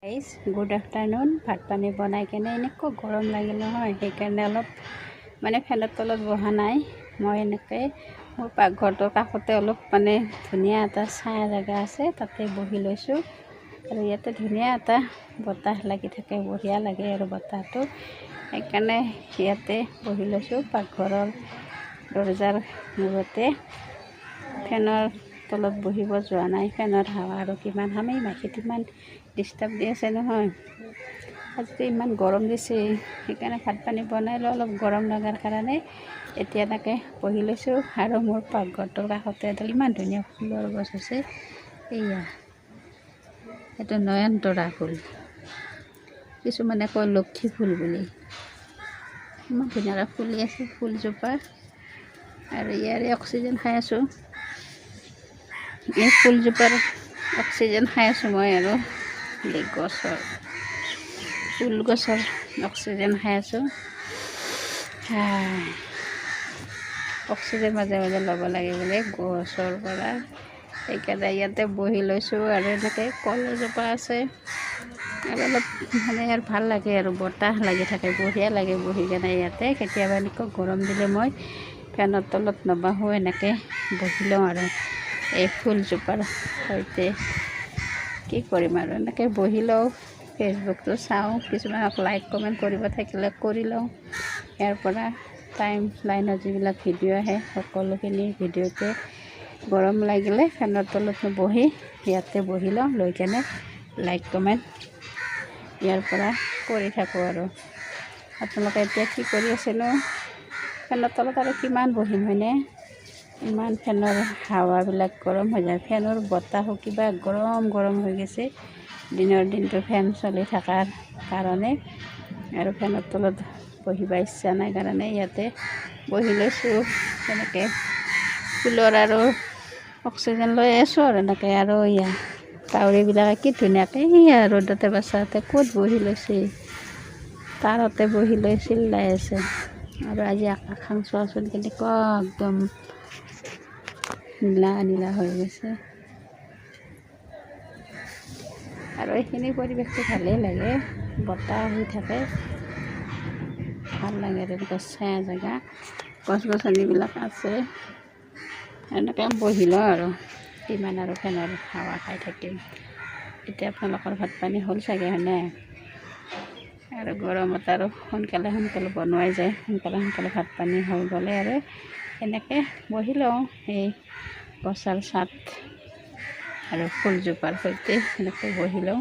Guys good afternoon. ভাত পানী বনাই কেনে এনেকুৱা গৰম লাগিল নহয়, সেইকাৰণে অলপ ফেনৰ তলত বহা নাই। মই এনেকৈ মোৰ পাকঘৰটোৰ কাষতে অলপ ধুনীয়া এটা ছায়া জেগা আছে, তাতে বহি লৈছোঁ। আৰু ইয়াতে ধুনীয়া এটা বতাহ লাগি থাকে, বঢ়িয়া লাগে আৰু বতাহটো। সেইকাৰণে ইয়াতে বহি লৈছোঁ পাকঘৰৰ দৰজাৰ মূৰতে। ফেনৰ তলত বহিব যোৱা নাই, ফেনৰ হাৱা আৰু কিমান আমি মাখিত ইমান ডিষ্টাৰ্ব দি আছে নহয়। আজিতো ইমান গৰম দিছে, সেইকাৰণে ভাত পানী বনাই লৈ অলপ গৰম লগাৰ কাৰণে এতিয়া এনেকৈ বহি লৈছোঁ। আৰু মোৰ পাকঘৰটোৰ কাষতে এডাল ইমান ধুনীয়া ফুলৰ গছ আছে। এয়া এইটো নয়নতৰা ফুল, কিছুমানে কয় লক্ষী ফুল বুলি। ইমান ধুনীয়াকৈ ফুলি আছে ফুলজোপা, আৰু ইয়াৰে অক্সিজেন খাই আছোঁ। এই ফুলজোপাৰ অক্সিজেন খাই আছোঁ মই, আৰু গছৰ ফুল গছৰ অক্সিজেন খাই আছোঁ। অক্সিজেন মাজে মাজে ল'ব লাগে বোলে গছৰ পৰা, সেইকাৰণে ইয়াতে বহি লৈছোঁ। আৰু এনেকৈ কল এজোপা আছে, আৰু অলপ ইয়াৰ ভাল লাগে আৰু বতাহ লাগি থাকে, বঢ়িয়া লাগে বহি কেনে ইয়াতে। কেতিয়াবা এনেকুৱা গৰম দিলে মই ফেনৰ তলত নবহোঁ, এনেকৈ বহি লওঁ আৰু এই ফুলজোপাৰ সৈতে। কি কৰিম আৰু এনেকৈ বহি লওঁ, ফেচবুকটো চাওঁ, কিছুমানক লাইক কমেণ্ট কৰিব থাকিলে কৰি লওঁ। ইয়াৰ পৰা টাইম লাইনত যিবিলাক ভিডিঅ' আহে সকলোখিনি ভিডিঅ'তে গৰম লাগিলে ফেনৰ তলত বহি ইয়াতে বহি লওঁ, লৈ কেনে লাইক কমেণ্ট ইয়াৰ পৰা কৰি থাকোঁ। আৰু আপোনালোকে এতিয়া কি কৰি আছেনো? ফেনৰ তলত আৰু কিমান বহিম হয়নে? ইমান ফেনৰ হাৱাবিলাক গৰম হৈ যায়, ফেনৰ বতাহো কিবা গৰম গৰম হৈ গৈছে দিনৰ দিনটো ফেন চলি থকাৰ কাৰণে। আৰু ফেনৰ তলত বহিব ইচ্ছা নাই কাৰণে ইয়াতে বহি লৈছোঁ। তেনেকৈ ফুলৰ আৰু অক্সিজেন লৈ আছোঁ আৰু এনেকৈ। আৰু ইয়া কাউৰীবিলাকে কি ধুনীয়াকৈ ৰ'দতে বাচাতে ক'ত বহি লৈছে, তাৰতে বহি লৈ চিল্লাই আছে। আৰু আজি আকাশখন চোৱাচোন কেনেকুৱা একদম নীলা নীলা হৈ গৈছে। আৰু এইখিনি পৰিৱেশটো ভালেই লাগে, বতাহ আহি থাকে, ভাল লাগে। তেনেকুৱা ছায়া জেগা, গছ গছনিবিলাক আছে, এনেকৈ বহি লওঁ আৰু কিমান আৰু ফেনৰ হাৱা খাই থাকিম। এতিয়া আপোনালোকৰ ভাত পানী হ'ল চাগে হয়নে? আৰু গৰমত আৰু সোনকালে বনোৱাই যায়, সোনকালে ভাত পানী হৈ গ'লে আৰু এনেকৈ বহি লওঁ এই গছৰ ছাঁত আৰু ফুলজোপাৰ সৈতে এনেকৈ বহি লওঁ।